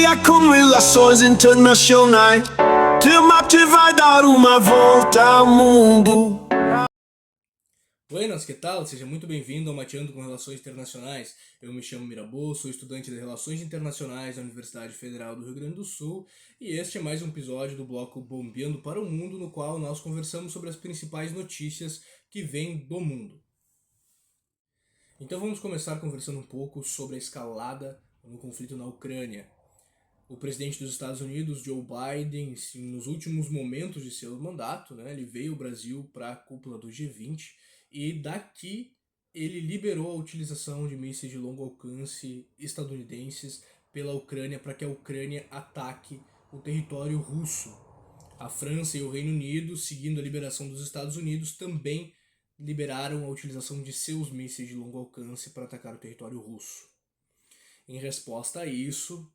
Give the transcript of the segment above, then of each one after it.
dia com relações internacionais. Temate vai dar uma volta ao mundo. Buenas, que tal? Seja muito bem-vindo ao Mateando com Relações Internacionais. Eu me chamo Mirabô, sou estudante de Relações Internacionais da Universidade Federal do Rio Grande do Sul e este é mais um episódio do bloco Bombeando para o Mundo, no qual nós conversamos sobre as principais notícias que vêm do mundo. Então vamos começar conversando um pouco sobre a escalada no conflito na Ucrânia. O presidente dos Estados Unidos, Joe Biden, nos últimos momentos de seu mandato, ele veio ao Brasil para a cúpula do G20 e daqui ele liberou a utilização de mísseis de longo alcance estadunidenses pela Ucrânia para que a Ucrânia ataque o território russo. A França e o Reino Unido, seguindo a liberação dos Estados Unidos, também liberaram a utilização de seus mísseis de longo alcance para atacar o território russo. Em resposta a isso,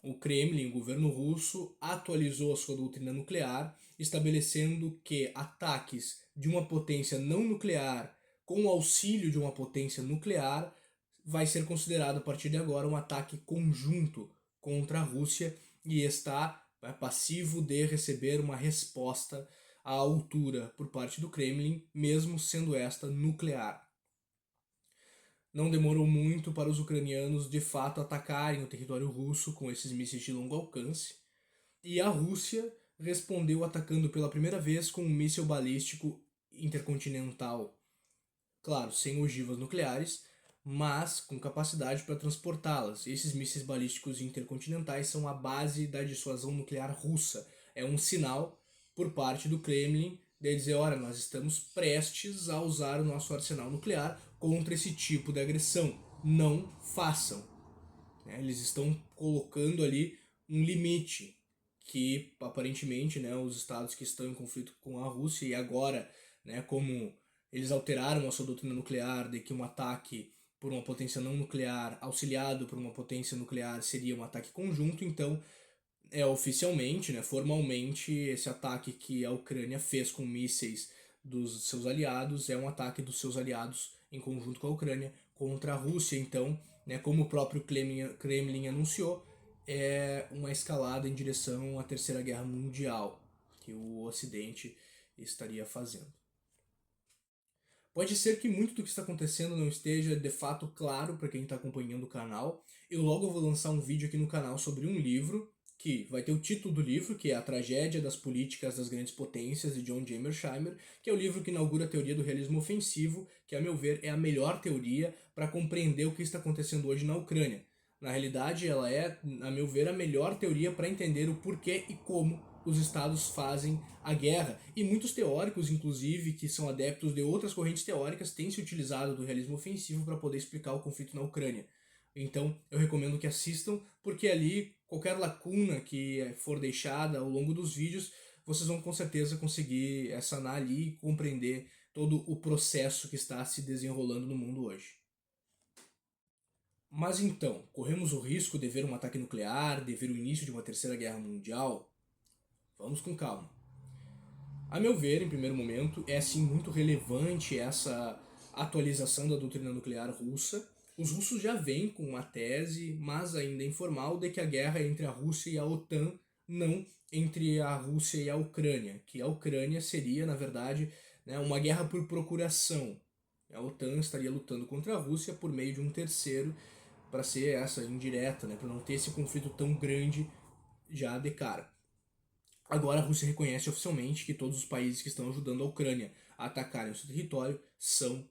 o Kremlin, o governo russo, atualizou a sua doutrina nuclear, estabelecendo que ataques de uma potência não nuclear com o auxílio de uma potência nuclear vai ser considerado a partir de agora um ataque conjunto contra a Rússia e está passivo de receber uma resposta à altura por parte do Kremlin, mesmo sendo esta nuclear. Não demorou muito para os ucranianos de fato atacarem o território russo com esses mísseis de longo alcance, e a Rússia respondeu atacando pela primeira vez com um míssil balístico intercontinental, claro, sem ogivas nucleares, mas com capacidade para transportá-las. Esses mísseis balísticos intercontinentais são a base da dissuasão nuclear russa. É um sinal por parte do Kremlin de dizer, olha, nós estamos prestes a usar o nosso arsenal nuclear contra esse tipo de agressão. Não façam. Eles estão colocando ali um limite que, aparentemente, os estados que estão em conflito com a Rússia e agora, como eles alteraram a sua doutrina nuclear de que um ataque por uma potência não nuclear auxiliado por uma potência nuclear seria um ataque conjunto, então oficialmente, formalmente, esse ataque que a Ucrânia fez com mísseis dos seus aliados é um ataque dos seus aliados em conjunto com a Ucrânia contra a Rússia. Então, como o próprio Kremlin anunciou, é uma escalada em direção à Terceira Guerra Mundial que o Ocidente estaria fazendo. Pode ser que muito do que está acontecendo não esteja de fato claro para quem está acompanhando o canal. Eu logo vou lançar um vídeo aqui no canal sobre um livro que vai ter o título do livro, que é A Tragédia das Políticas das Grandes Potências, de John Mearsheimer, que é o livro que inaugura a teoria do realismo ofensivo, que, a meu ver, é a melhor teoria para compreender o que está acontecendo hoje na Ucrânia. Na realidade, ela é, a meu ver, a melhor teoria para entender o porquê e como os estados fazem a guerra. E muitos teóricos, inclusive, que são adeptos de outras correntes teóricas, têm se utilizado do realismo ofensivo para poder explicar o conflito na Ucrânia. Então, eu recomendo que assistam, porque ali, qualquer lacuna que for deixada ao longo dos vídeos, vocês vão com certeza conseguir sanar ali e compreender todo o processo que está se desenrolando no mundo hoje. Mas então, corremos o risco de ver um ataque nuclear, de ver o início de uma terceira guerra mundial? Vamos com calma. A meu ver, em primeiro momento, é sim muito relevante essa atualização da doutrina nuclear russa. Os russos já vêm com uma tese, mas ainda informal, de que a guerra é entre a Rússia e a OTAN, não entre a Rússia e a Ucrânia, que a Ucrânia seria, na verdade, uma guerra por procuração. A OTAN estaria lutando contra a Rússia por meio de um terceiro, para ser essa indireta, para não ter esse conflito tão grande já de cara. Agora a Rússia reconhece oficialmente que todos os países que estão ajudando a Ucrânia a atacarem o seu território são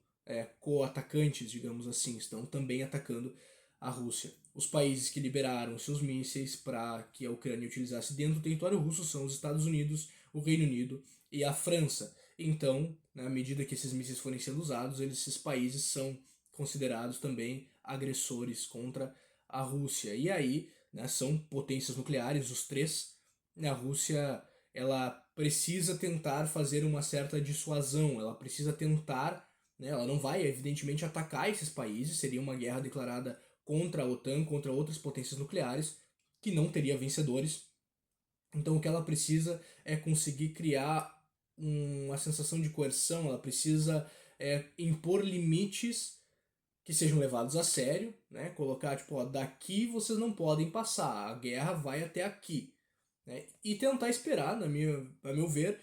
co-atacantes, digamos assim, estão também atacando a Rússia. Os países que liberaram seus mísseis para que a Ucrânia utilizasse dentro do território russo são os Estados Unidos, o Reino Unido e a França. Então, à medida que esses mísseis forem sendo usados, esses países são considerados também agressores contra a Rússia. E aí, são potências nucleares, os três. A Rússia, ela precisa tentar fazer uma certa dissuasão, ela precisa tentar, ela não vai evidentemente atacar esses países, seria uma guerra declarada contra a OTAN, contra outras potências nucleares, que não teria vencedores. Então o que ela precisa é conseguir criar uma sensação de coerção, ela precisa impor limites que sejam levados a sério, né? Colocar, tipo, ó, daqui vocês não podem passar, a guerra vai até aqui, né? E tentar esperar, a meu ver,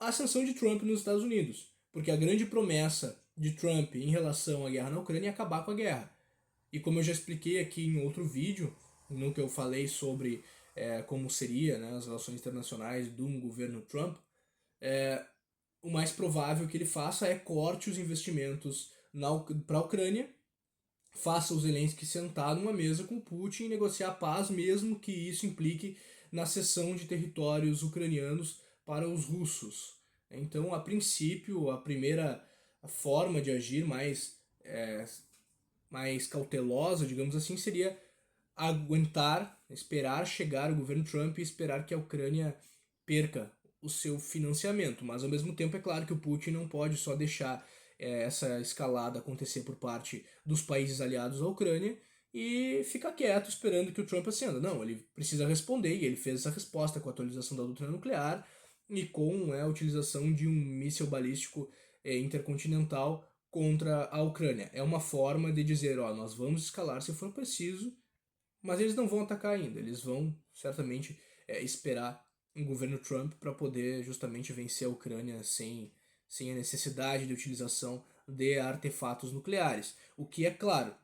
a ascensão de Trump nos Estados Unidos. Porque a grande promessa de Trump em relação à guerra na Ucrânia é acabar com a guerra. E como eu já expliquei aqui em outro vídeo, no que eu falei sobre como seria, né, as relações internacionais de um governo Trump, o mais provável que ele faça é corte os investimentos para a Ucrânia, faça o Zelensky sentar numa mesa com o Putin e negociar a paz, mesmo que isso implique na cessão de territórios ucranianos para os russos. Então, a princípio, a primeira forma de agir mais cautelosa, digamos assim, seria aguentar, esperar chegar o governo Trump e esperar que a Ucrânia perca o seu financiamento. Mas, ao mesmo tempo, é claro que o Putin não pode só deixar essa escalada acontecer por parte dos países aliados à Ucrânia e ficar quieto esperando que o Trump acenda. Não, ele precisa responder e ele fez essa resposta com a atualização da doutrina nuclear e com a utilização de um míssil balístico intercontinental contra a Ucrânia. É uma forma de dizer, ó, nós vamos escalar se for preciso, mas eles não vão atacar ainda. Eles vão certamente esperar um governo Trump para poder justamente vencer a Ucrânia sem a necessidade de utilização de artefatos nucleares. O que é claro,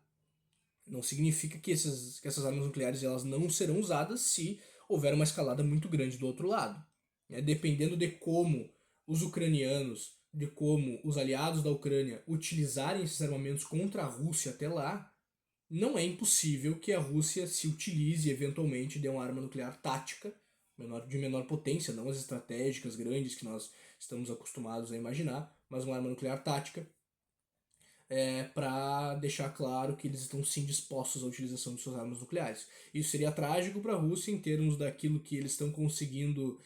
não significa que essas armas nucleares elas não serão usadas se houver uma escalada muito grande do outro lado. Dependendo de como os ucranianos, de como os aliados da Ucrânia utilizarem esses armamentos contra a Rússia até lá, não é impossível que a Rússia se utilize eventualmente de uma arma nuclear tática, de menor potência, não as estratégicas grandes que nós estamos acostumados a imaginar, mas uma arma nuclear tática, para deixar claro que eles estão sim dispostos à utilização de suas armas nucleares. Isso seria trágico para a Rússia em termos daquilo que eles estão conseguindo,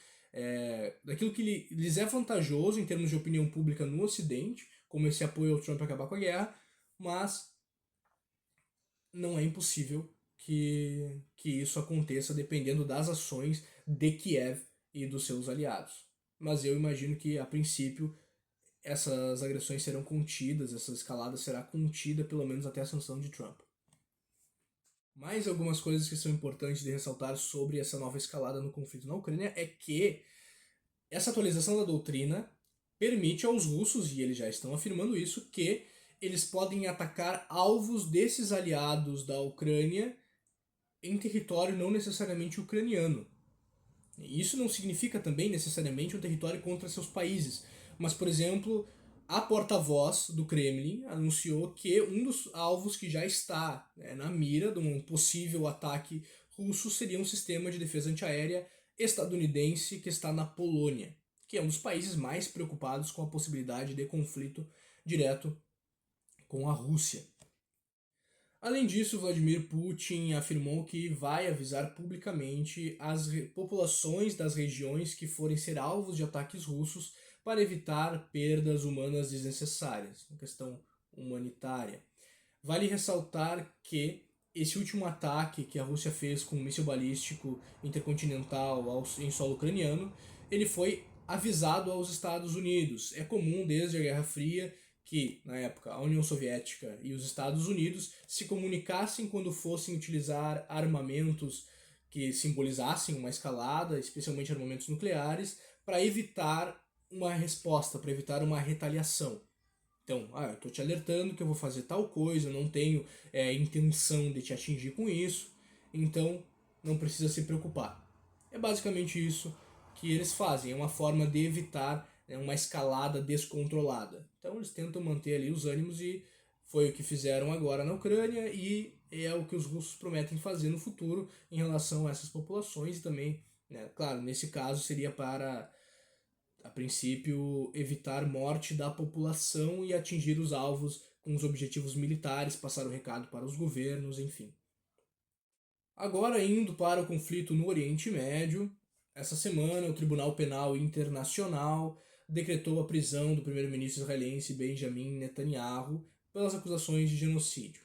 daquilo que lhes é vantajoso em termos de opinião pública no Ocidente, como esse apoio ao Trump acabar com a guerra, mas não é impossível que isso aconteça dependendo das ações de Kiev e dos seus aliados. Mas eu imagino que, a princípio, essas agressões serão contidas, essa escalada será contida pelo menos até a ascensão de Trump. Mais algumas coisas que são importantes de ressaltar sobre essa nova escalada no conflito na Ucrânia é que essa atualização da doutrina permite aos russos, e eles já estão afirmando isso, que eles podem atacar alvos desses aliados da Ucrânia em território não necessariamente ucraniano. Isso não significa também necessariamente um território contra seus países, mas, por exemplo, a porta-voz do Kremlin anunciou que um dos alvos que já está na mira de um possível ataque russo seria um sistema de defesa antiaérea estadunidense que está na Polônia, que é um dos países mais preocupados com a possibilidade de conflito direto com a Rússia. Além disso, Vladimir Putin afirmou que vai avisar publicamente as populações das regiões que forem ser alvos de ataques russos para evitar perdas humanas desnecessárias, uma questão humanitária. Vale ressaltar que esse último ataque que a Rússia fez com um míssil balístico intercontinental em solo ucraniano, ele foi avisado aos Estados Unidos. É comum desde a Guerra Fria que, na época, a União Soviética e os Estados Unidos se comunicassem quando fossem utilizar armamentos que simbolizassem uma escalada, especialmente armamentos nucleares, para evitar uma resposta, para evitar uma retaliação. Então, eu estou te alertando que eu vou fazer tal coisa, eu não tenho intenção de te atingir com isso, então não precisa se preocupar. É basicamente isso que eles fazem, é uma forma de evitar uma escalada descontrolada. Então eles tentam manter ali os ânimos e foi o que fizeram agora na Ucrânia e é o que os russos prometem fazer no futuro em relação a essas populações e também, claro, nesse caso seria para, a princípio, evitar morte da população e atingir os alvos com os objetivos militares, passar o recado para os governos, enfim. Agora indo para o conflito no Oriente Médio, essa semana o Tribunal Penal Internacional decretou a prisão do primeiro-ministro israelense Benjamin Netanyahu pelas acusações de genocídio.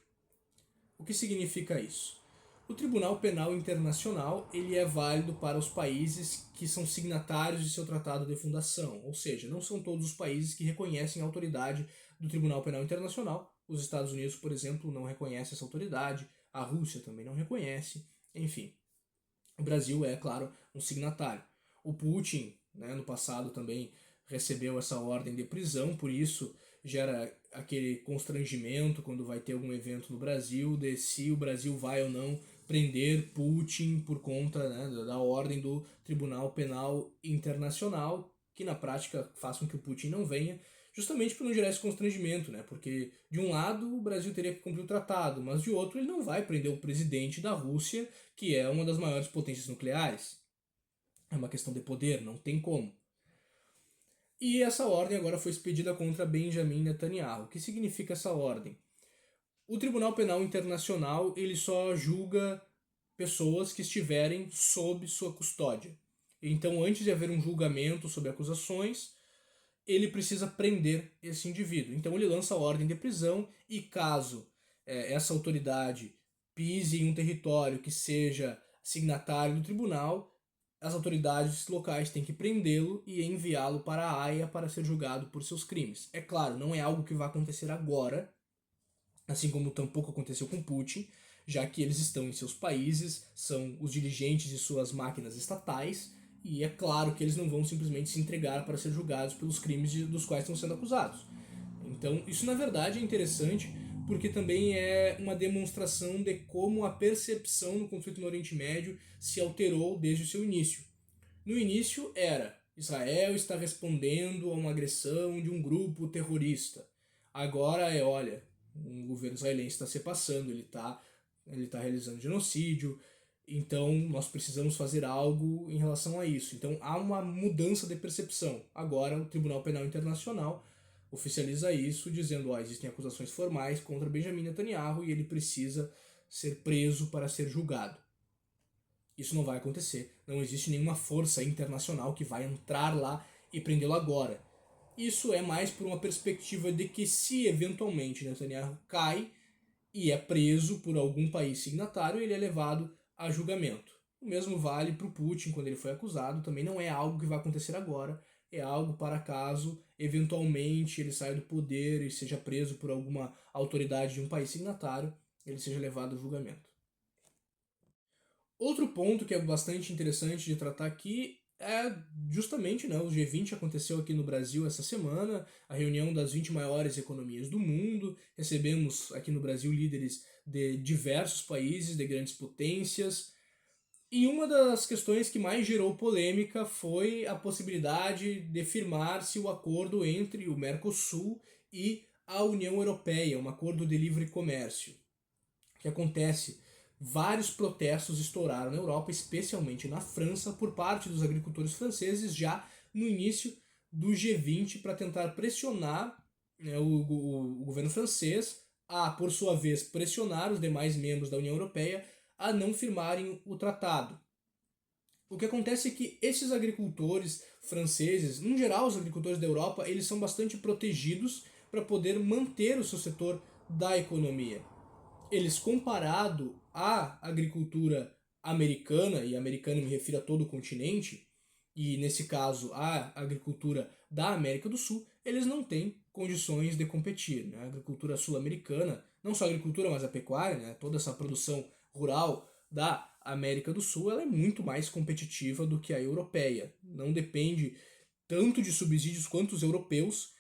O que significa isso? O Tribunal Penal Internacional ele é válido para os países que são signatários de seu tratado de fundação, ou seja, não são todos os países que reconhecem a autoridade do Tribunal Penal Internacional, Os Estados Unidos, por exemplo, não reconhece essa autoridade, a Rússia também não reconhece, enfim. O Brasil é, claro, um signatário. O Putin, né, no passado também recebeu essa ordem de prisão, por isso gera aquele constrangimento quando vai ter algum evento no Brasil, de se o Brasil vai ou não prender Putin por conta, né, da ordem do Tribunal Penal Internacional, que na prática faz com que o Putin não venha, justamente para não gerar esse constrangimento, né? Porque de um lado o Brasil teria que cumprir o tratado, mas de outro ele não vai prender o presidente da Rússia, que é uma das maiores potências nucleares. É uma questão de poder, não tem como. E essa ordem agora foi expedida contra Benjamin Netanyahu. O que significa essa ordem? O Tribunal Penal Internacional ele só julga pessoas que estiverem sob sua custódia. Então, antes de haver um julgamento sobre acusações, ele precisa prender esse indivíduo. Então ele lança a ordem de prisão e caso essa autoridade pise em um território que seja signatário do tribunal, as autoridades locais têm que prendê-lo e enviá-lo para a Haia para ser julgado por seus crimes. É claro, não é algo que vai acontecer agora, assim como tampouco aconteceu com Putin, já que eles estão em seus países, são os dirigentes de suas máquinas estatais, e é claro que eles não vão simplesmente se entregar para ser julgados pelos crimes dos quais estão sendo acusados. Então, isso na verdade é interessante, porque também é uma demonstração de como a percepção no conflito no Oriente Médio se alterou desde o seu início. No início era Israel está respondendo a uma agressão de um grupo terrorista. Agora é, olha, o governo israelense está se passando, ele tá realizando genocídio, então nós precisamos fazer algo em relação a isso. Então há uma mudança de percepção. Agora o Tribunal Penal Internacional oficializa isso, dizendo que existem acusações formais contra Benjamin Netanyahu e ele precisa ser preso para ser julgado. Isso não vai acontecer. Não existe nenhuma força internacional que vai entrar lá e prendê-lo agora. Isso é mais por uma perspectiva de que se eventualmente Netanyahu cai e é preso por algum país signatário, ele é levado a julgamento. O mesmo vale para o Putin quando ele foi acusado, também não é algo que vai acontecer agora, é algo para caso eventualmente ele saia do poder e seja preso por alguma autoridade de um país signatário, ele seja levado a julgamento. Outro ponto que é bastante interessante de tratar aqui é justamente, né, o G20 aconteceu aqui no Brasil essa semana, a reunião das 20 maiores economias do mundo. Recebemos aqui no Brasil líderes de diversos países, de grandes potências. E uma das questões que mais gerou polêmica foi a possibilidade de firmar-se o acordo entre o Mercosul e a União Europeia, um acordo de livre comércio. O que acontece? Vários protestos estouraram na Europa, especialmente na França, por parte dos agricultores franceses, já no início do G20, para tentar pressionar, né, o governo francês a, por sua vez, pressionar os demais membros da União Europeia a não firmarem o tratado. O que acontece é que esses agricultores franceses, em geral os agricultores da Europa, eles são bastante protegidos para poder manter o seu setor da economia. Eles, comparado à agricultura americana, e americana me refiro a todo o continente, e nesse caso à agricultura da América do Sul, eles não têm condições de competir. Né? A agricultura sul-americana, não só a agricultura, mas a pecuária, né? Toda essa produção rural da América do Sul, ela é muito mais competitiva do que a europeia. Não depende tanto de subsídios quanto os europeus,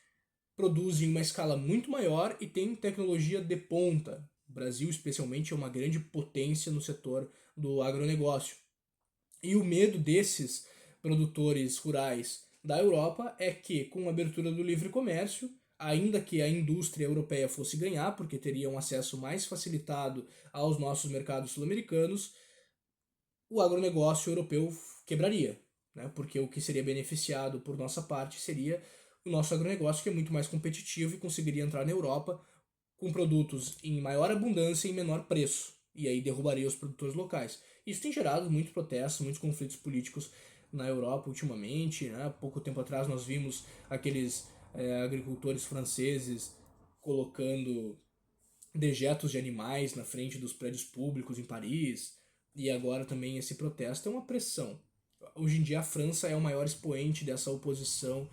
produzem em uma escala muito maior e têm tecnologia de ponta. O Brasil, especialmente, é uma grande potência no setor do agronegócio. E o medo desses produtores rurais da Europa é que, com a abertura do livre comércio, ainda que a indústria europeia fosse ganhar, porque teria um acesso mais facilitado aos nossos mercados sul-americanos, o agronegócio europeu quebraria, né? Porque o que seria beneficiado por nossa parte seria o nosso agronegócio, que é muito mais competitivo e conseguiria entrar na Europa com produtos em maior abundância e em menor preço, e aí derrubaria os produtores locais. Isso tem gerado muitos protestos, muitos conflitos políticos na Europa ultimamente. Né? Há pouco tempo atrás nós vimos aqueles agricultores franceses colocando dejetos de animais na frente dos prédios públicos em Paris, e agora também esse protesto é uma pressão. Hoje em dia a França é o maior expoente dessa oposição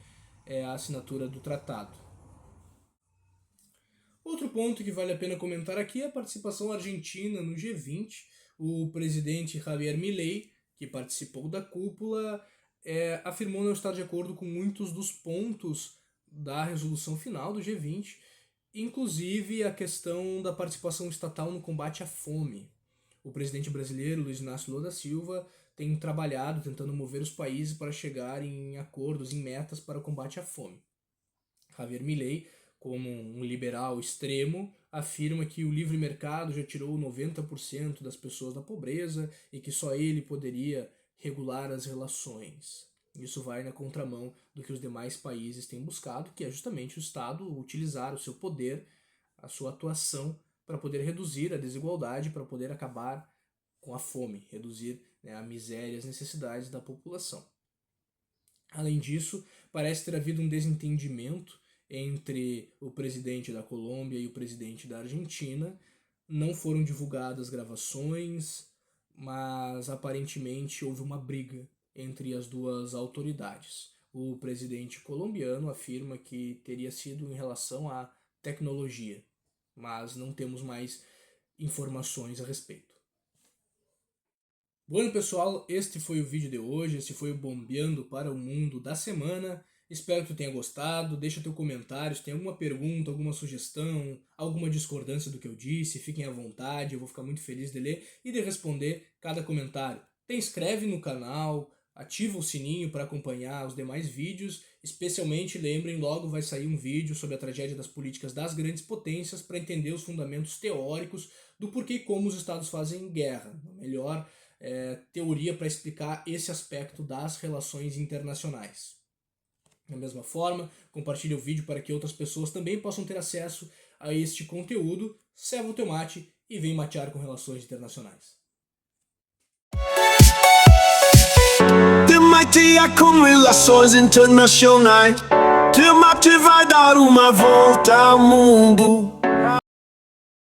à assinatura do tratado. Outro ponto que vale a pena comentar aqui é a participação argentina no G20. O presidente Javier Milei, que participou da cúpula, afirmou não estar de acordo com muitos dos pontos da resolução final do G20, inclusive a questão da participação estatal no combate à fome. O presidente brasileiro, Luiz Inácio Lula da Silva, tem trabalhado tentando mover os países para chegar em acordos, em metas para o combate à fome. Javier Milei, como um liberal extremo, afirma que o livre mercado já tirou 90% das pessoas da pobreza e que só ele poderia regular as relações. Isso vai na contramão do que os demais países têm buscado, que é justamente o Estado utilizar o seu poder, a sua atuação, para poder reduzir a desigualdade, para poder acabar com a fome, reduzir a miséria e as necessidades da população. Além disso, parece ter havido um desentendimento entre o presidente da Colômbia e o presidente da Argentina. Não foram divulgadas gravações, mas aparentemente houve uma briga entre as duas autoridades. O presidente colombiano afirma que teria sido em relação à tecnologia, mas não temos mais informações a respeito. Bom, pessoal, este foi o vídeo de hoje, este foi o Bombeando para o Mundo da semana. Espero que tu tenha gostado, deixa teu comentário, se tem alguma pergunta, alguma sugestão, alguma discordância do que eu disse, fiquem à vontade, eu vou ficar muito feliz de ler e de responder cada comentário. Te inscreve no canal, ativa o sininho para acompanhar os demais vídeos, especialmente lembrem, logo vai sair um vídeo sobre a tragédia das políticas das grandes potências para entender os fundamentos teóricos do porquê e como os estados fazem guerra, melhor teoria para explicar esse aspecto das relações internacionais. Da mesma forma, compartilhe o vídeo para que outras pessoas também possam ter acesso a este conteúdo. Serva o teu mate e vem matear com relações internacionais. De matear com relações internacionais. Teu mate vai dar uma volta ao mundo.